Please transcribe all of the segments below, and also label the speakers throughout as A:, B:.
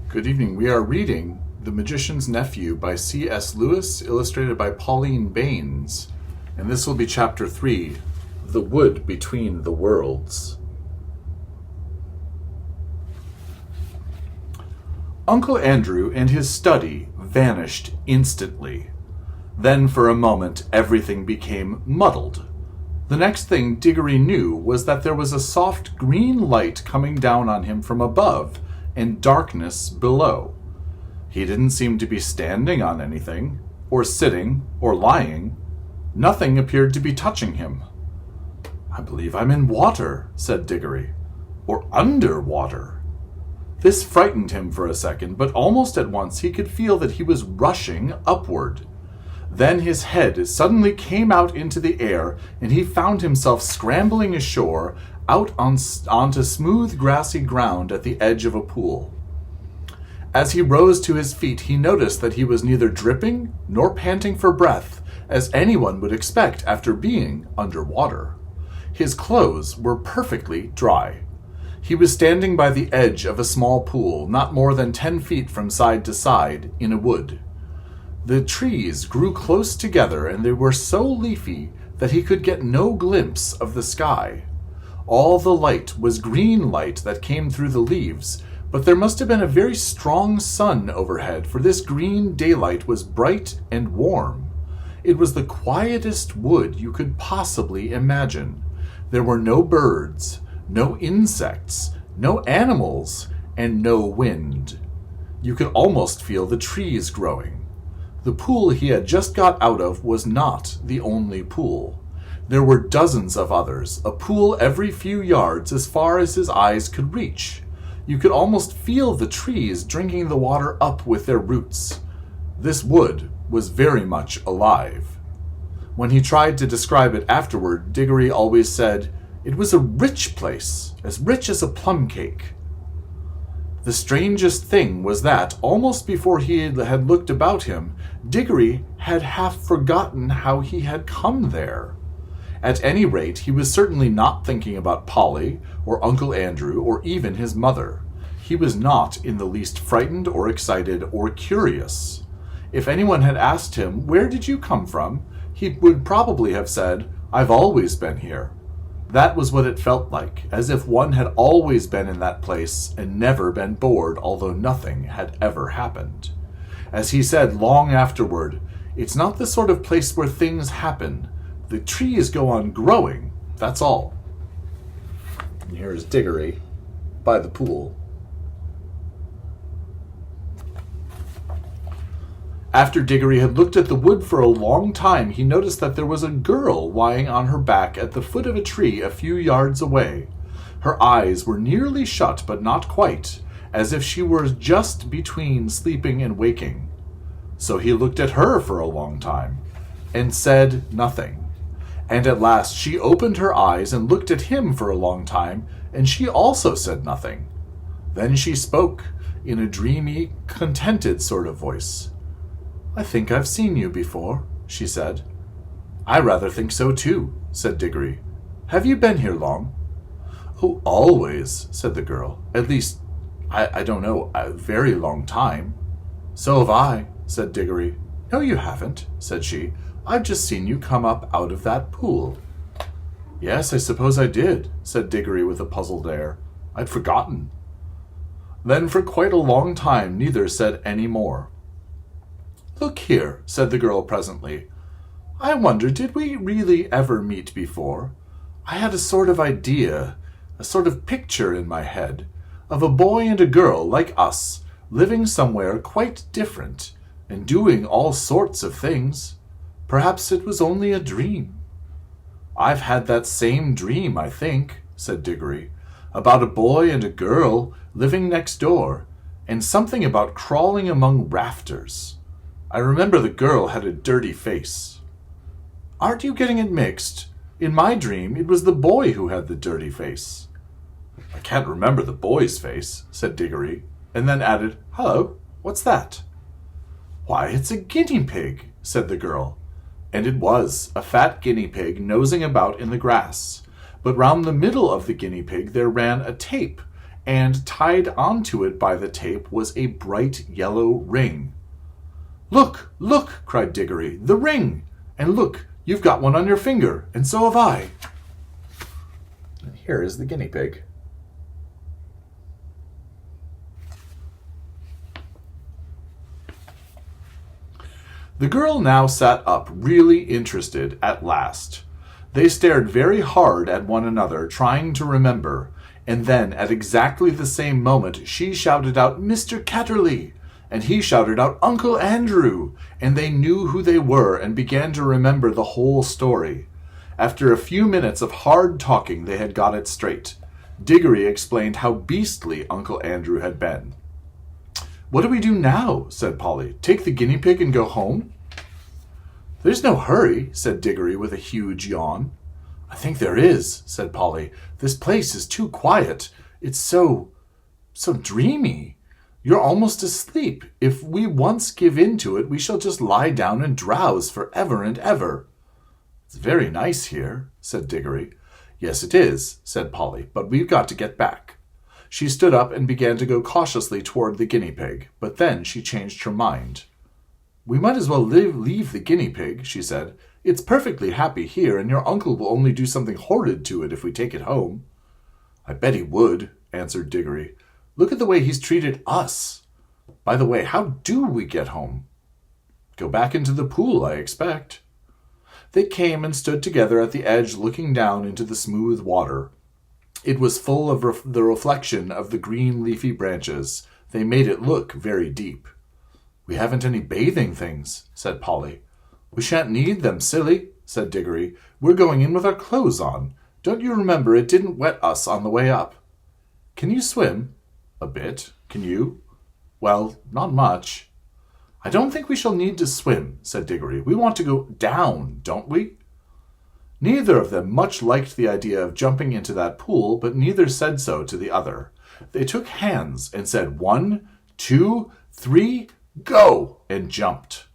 A: Good evening. We are reading The Magician's Nephew by C.S. Lewis, illustrated by Pauline Baynes. And this will be Chapter 3, The Wood Between the Worlds. Uncle Andrew and his study vanished instantly. Then for a moment everything became muddled. The next thing Diggory knew was that there was a soft green light coming down on him from above, and darkness below. He didn't seem to be standing on anything, or sitting, or lying. Nothing appeared to be touching him. "I believe I'm in water," said Diggory, "or under water." This frightened him for a second, but almost at once he could feel that he was rushing upward. Then his head suddenly came out into the air, and he found himself scrambling ashore out onto smooth grassy ground at the edge of a pool. As he rose to his feet, he noticed that he was neither dripping nor panting for breath, as anyone would expect after being under water. His clothes were perfectly dry. He was standing by the edge of a small pool, not more than 10 feet from side to side, in a wood. The trees grew close together, and they were so leafy that he could get no glimpse of the sky. All the light was green light that came through the leaves, but there must have been a very strong sun overhead, for this green daylight was bright and warm. It was the quietest wood you could possibly imagine. There were no birds, no insects, no animals, and no wind. You could almost feel the trees growing. The pool he had just got out of was not the only pool. There were dozens of others, a pool every few yards as far as his eyes could reach. You could almost feel the trees drinking the water up with their roots. This wood was very much alive. When he tried to describe it afterward, Diggory always said, "It was a rich place, as rich as a plum cake." The strangest thing was that, almost before he had looked about him, Diggory had half forgotten how he had come there. At any rate, he was certainly not thinking about Polly, or Uncle Andrew, or even his mother. He was not in the least frightened or excited or curious. If anyone had asked him, "Where did you come from?" he would probably have said, "I've always been here." That was what it felt like, as if one had always been in that place and never been bored, although nothing had ever happened. As he said long afterward, "It's not the sort of place where things happen. The trees go on growing, that's all." And here's Diggory by the pool. After Diggory had looked at the wood for a long time, he noticed that there was a girl lying on her back at the foot of a tree a few yards away. Her eyes were nearly shut, but not quite, as if she were just between sleeping and waking. So he looked at her for a long time, and said nothing. And at last she opened her eyes and looked at him for a long time, and she also said nothing. Then she spoke, in a dreamy, contented sort of voice. "I think I've seen you before," she said. "I rather think so too," said Diggory. "Have you been here long?" "Oh, always," said the girl. "At least, I don't know, a very long time." "So have I," said Diggory. "No, you haven't," said she. "I've just seen you come up out of that pool." "Yes, I suppose I did," said Diggory with a puzzled air. "I'd forgotten." Then for quite a long time neither said any more. "Look here," said the girl presently. "I wonder, did we really ever meet before? I had a sort of idea, a sort of picture in my head, of a boy and a girl like us, living somewhere quite different, and doing all sorts of things. Perhaps it was only a dream." "I've had that same dream, I think," said Diggory, "about a boy and a girl living next door, and something about crawling among rafters. I remember the girl had a dirty face." "Aren't you getting it mixed? In my dream, it was the boy who had the dirty face." "I can't remember the boy's face," said Diggory, and then added, "Hello, what's that?" "Why, it's a guinea pig," said the girl. And it was a fat guinea pig nosing about in the grass. But round the middle of the guinea pig there ran a tape, and tied onto it by the tape was a bright yellow ring. "Look, look!" cried Diggory. "The ring! And look, you've got one on your finger, and so have I." And here is the guinea pig. The girl now sat up, really interested at last. They stared very hard at one another, trying to remember, and then, at exactly the same moment, she shouted out, "Mr. Catterley!" and he shouted out, "Uncle Andrew!" and they knew who they were and began to remember the whole story. After a few minutes of hard talking, they had got it straight. Diggory explained how beastly Uncle Andrew had been. "What do we do now?" said Polly. "Take the guinea pig and go home?" "There's no hurry," said Diggory with a huge yawn. "I think there is," said Polly. "This place is too quiet. It's so dreamy. You're almost asleep. If we once give in to it, we shall just lie down and drowse for ever and ever." "It's very nice here," said Diggory. "Yes, it is," said Polly, "but we've got to get back." She stood up and began to go cautiously toward the guinea pig, but then she changed her mind. "We might as well leave the guinea pig," she said. "It's perfectly happy here, and your uncle will only do something horrid to it if we take it home." "I bet he would," answered Diggory. "Look at the way he's treated us. By the way, how do we get home?" "Go back into the pool, I expect." They came and stood together at the edge, looking down into the smooth water. It was full of the reflection of the green leafy branches. They made it look very deep. "We haven't any bathing things," said Polly. "We shan't need them, silly," said Diggory. "We're going in with our clothes on. Don't you remember it didn't wet us on the way up?" "Can you swim?" "A bit. Can you?" "Well, not much." "I don't think we shall need to swim," said Diggory. "We want to go down, don't we?" Neither of them much liked the idea of jumping into that pool, but neither said so to the other. They took hands and said 1, 2, 3, go, and jumped.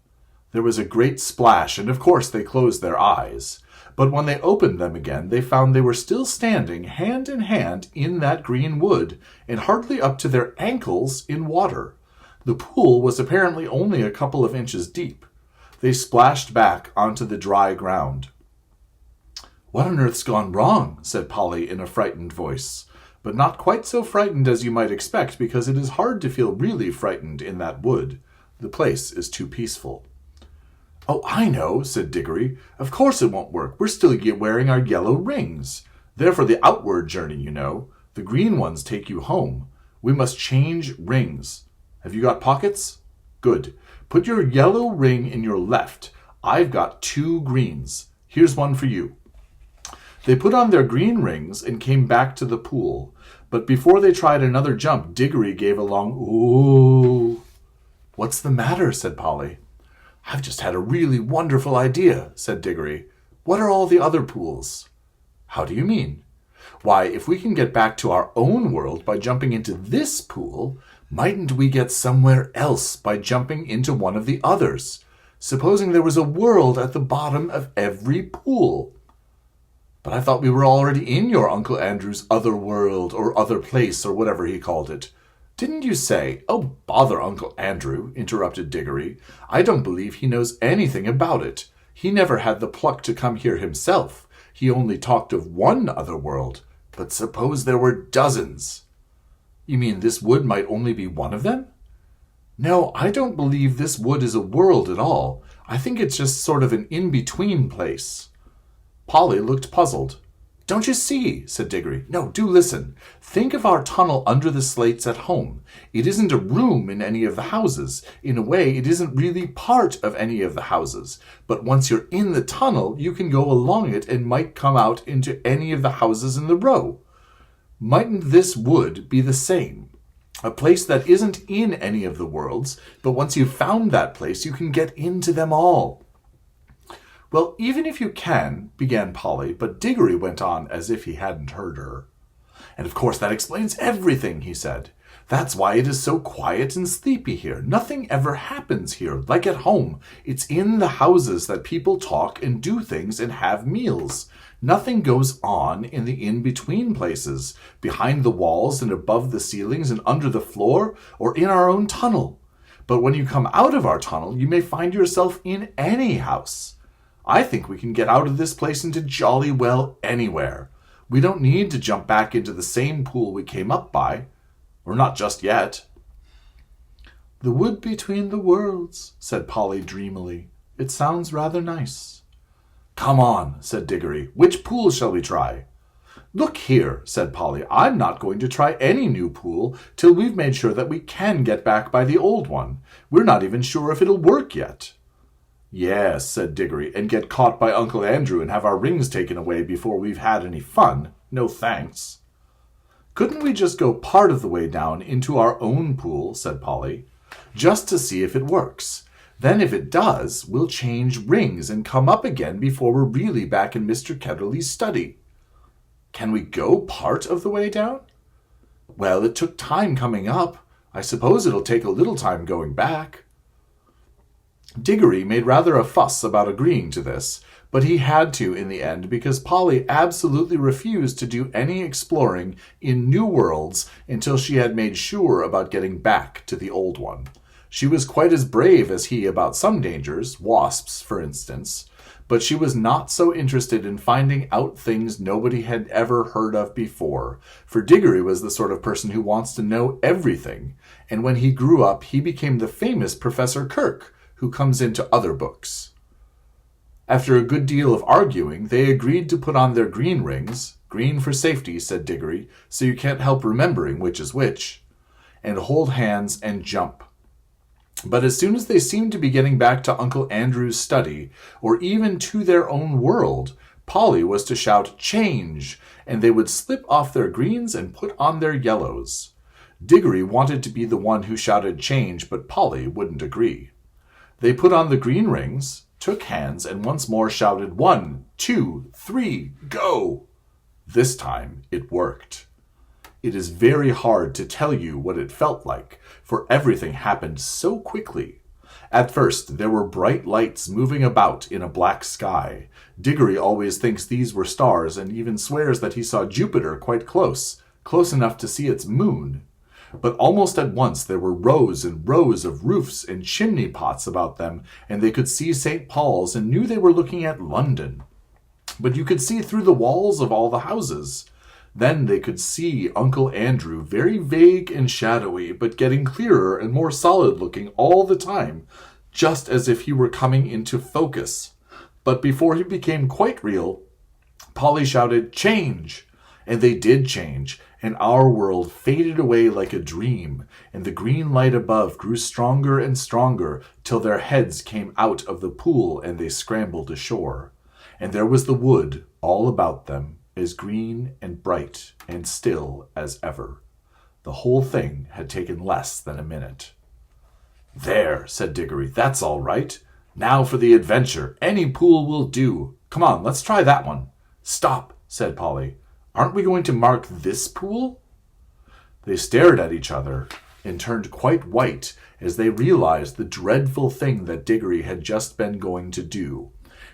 A: There was a great splash, and of course they closed their eyes. But when they opened them again, they found they were still standing hand in hand in that green wood, and hardly up to their ankles in water. The pool was apparently only a couple of inches deep. They splashed back onto the dry ground. "What on earth's gone wrong?" said Polly in a frightened voice, but not quite so frightened as you might expect, because it is hard to feel really frightened in that wood. The place is too peaceful. "Oh, I know," said Diggory. "Of course it won't work. We're still wearing our yellow rings. They're for the outward journey, you know. The green ones take you home. We must change rings. Have you got pockets? Good. Put your yellow ring in your left. I've got 2 greens. Here's one for you." They put on their green rings and came back to the pool. But before they tried another jump, Diggory gave a long "ooh." "What's the matter?" said Polly. "I've just had a really wonderful idea," said Diggory. "What are all the other pools?" "How do you mean?" "Why, if we can get back to our own world by jumping into this pool, mightn't we get somewhere else by jumping into one of the others? Supposing there was a world at the bottom of every pool." "But I thought we were already in your Uncle Andrew's other world, or other place, or whatever he called it. Didn't you say—" "Oh, bother Uncle Andrew," interrupted Diggory. "I don't believe he knows anything about it. He never had the pluck to come here himself. He only talked of one other world. But suppose there were dozens." "You mean this wood might only be one of them?" "No, I don't believe this wood is a world at all. I think it's just sort of an in-between place." Polly looked puzzled. "Don't you see?" said Diggory. "No, do listen. Think of our tunnel under the slates at home. It isn't a room in any of the houses. In a way, it isn't really part of any of the houses. But once you're in the tunnel, you can go along it and might come out into any of the houses in the row. Mightn't this wood be the same? A place that isn't in any of the worlds, but once you've found that place, you can get into them all." "Well, even if you can," began Polly, but Diggory went on as if he hadn't heard her. "And of course that explains everything," he said. That's why it is so quiet and sleepy here. Nothing ever happens here, like at home. It's in the houses that people talk and do things and have meals. Nothing goes on in the in-between places, behind the walls and above the ceilings and under the floor, or in our own tunnel. But when you come out of our tunnel, you may find yourself in any house. I think we can get out of this place into jolly well anywhere. We don't need to jump back into the same pool we came up by. Or not just yet. The wood between the worlds, said Polly dreamily. It sounds rather nice. Come on, said Diggory. Which pool shall we try? Look here, said Polly. I'm not going to try any new pool till we've made sure that we can get back by the old one. We're not even sure if it'll work yet. Yes, said Diggory, and get caught by Uncle Andrew and have our rings taken away before we've had any fun. No thanks. Couldn't we just go part of the way down into our own pool, said Polly, just to see if it works. Then if it does, we'll change rings and come up again before we're really back in Mr. Ketterley's study. Can we go part of the way down? Well, it took time coming up. I suppose it'll take a little time going back. Diggory made rather a fuss about agreeing to this, but he had to in the end because Polly absolutely refused to do any exploring in new worlds until she had made sure about getting back to the old one. She was quite as brave as he about some dangers, wasps, for instance, but she was not so interested in finding out things nobody had ever heard of before, for Diggory was the sort of person who wants to know everything, and when he grew up he became the famous Professor Kirk, who comes into other books. After a good deal of arguing, they agreed to put on their green rings, green for safety, said Diggory, so you can't help remembering which is which, and hold hands and jump. But as soon as they seemed to be getting back to Uncle Andrew's study, or even to their own world, Polly was to shout, "Change!" and they would slip off their greens and put on their yellows. Diggory wanted to be the one who shouted change, but Polly wouldn't agree. They put on the green rings, took hands, and once more shouted 1, 2, 3, go! This time it worked. It is very hard to tell you what it felt like, for everything happened so quickly. At first, there were bright lights moving about in a black sky. Diggory always thinks these were stars and even swears that he saw Jupiter quite close enough to see its moon. But almost at once there were rows and rows of roofs and chimney pots about them, and they could see St. Paul's and knew they were looking at London. But you could see through the walls of all the houses. Then they could see Uncle Andrew, very vague and shadowy, but getting clearer and more solid-looking all the time, just as if he were coming into focus. But before he became quite real, Polly shouted, "Change!" And they did change, and our world faded away like a dream, and the green light above grew stronger and stronger, till their heads came out of the pool and they scrambled ashore. And there was the wood all about them, as green and bright and still as ever. The whole thing had taken less than a minute. "There," said Diggory, "that's all right. Now for the adventure. Any pool will do. Come on, let's try that one." "Stop," said Polly. "Aren't we going to mark this pool?" They stared at each other and turned quite white as they realized the dreadful thing that Diggory had just been going to do.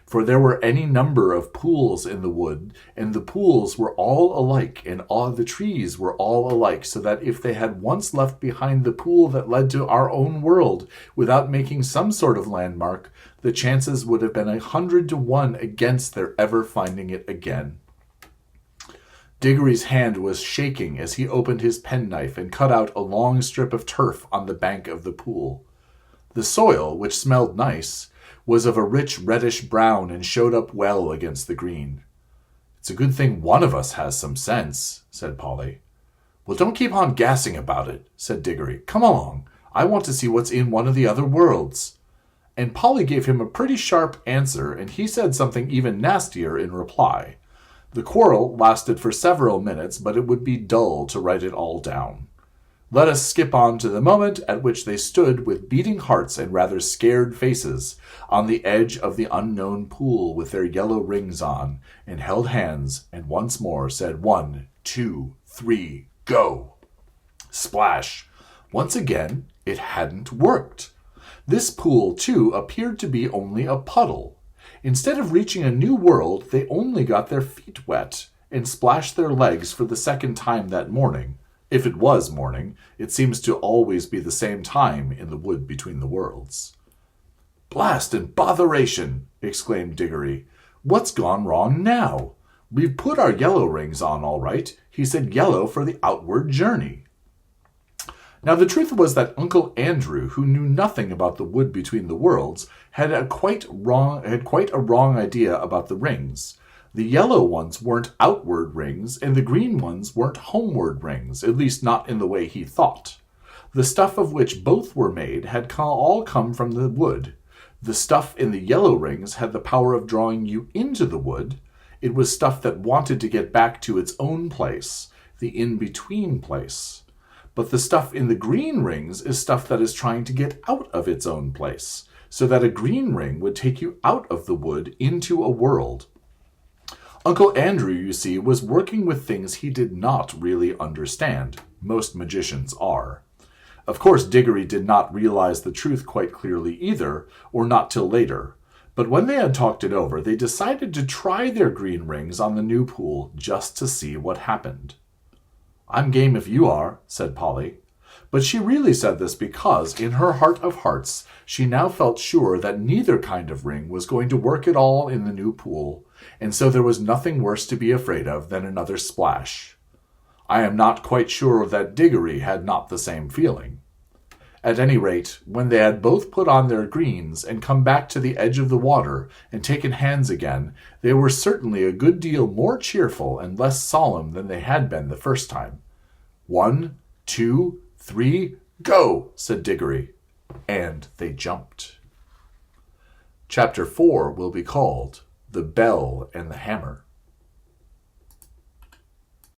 A: For there were any number of pools in the wood, and the pools were all alike, and all the trees were all alike, so that if they had once left behind the pool that led to our own world without making some sort of landmark, the chances would have been 100 to 1 against their ever finding it again. Diggory's hand was shaking as he opened his penknife and cut out a long strip of turf on the bank of the pool. The soil, which smelled nice, was of a rich reddish-brown and showed up well against the green. "It's a good thing one of us has some sense," said Polly. "Well, don't keep on gassing about it," said Diggory. "Come along. I want to see what's in one of the other worlds." And Polly gave him a pretty sharp answer, and he said something even nastier in reply. The quarrel lasted for several minutes, but it would be dull to write it all down. Let us skip on to the moment at which they stood with beating hearts and rather scared faces on the edge of the unknown pool with their yellow rings on, and held hands and once more said 1, 2, 3, go! Splash! Once again, it hadn't worked. This pool, too, appeared to be only a puddle. Instead of reaching a new world, they only got their feet wet and splashed their legs for the second time that morning. If it was morning, it seems to always be the same time in the wood between the worlds. "Blast and botheration!" exclaimed Diggory. "What's gone wrong now? We've put our yellow rings on all right. He said yellow for the outward journey." Now the truth was that Uncle Andrew, who knew nothing about the wood between the worlds, had quite a wrong idea about the rings. The yellow ones weren't outward rings, and the green ones weren't homeward rings, at least not in the way he thought. The stuff of which both were made had all come from the wood. The stuff in the yellow rings had the power of drawing you into the wood. It was stuff that wanted to get back to its own place, the in-between place. But the stuff in the green rings is stuff that is trying to get out of its own place, so that a green ring would take you out of the wood into a world. Uncle Andrew, you see, was working with things he did not really understand. Most magicians are. Of course, Diggory did not realize the truth quite clearly either, or not till later. But when they had talked it over, they decided to try their green rings on the new pool just to see what happened. "I'm game if you are," said Polly. But she really said this because, in her heart of hearts, she now felt sure that neither kind of ring was going to work at all in the new pool, and so there was nothing worse to be afraid of than another splash. I am not quite sure that Diggory had not the same feeling. At any rate, when they had both put on their greens and come back to the edge of the water and taken hands again, they were certainly a good deal more cheerful and less solemn than they had been the first time. "1, 2, 3, go!" said Diggory, and they jumped. Chapter 4 will be called The Bell and the Hammer.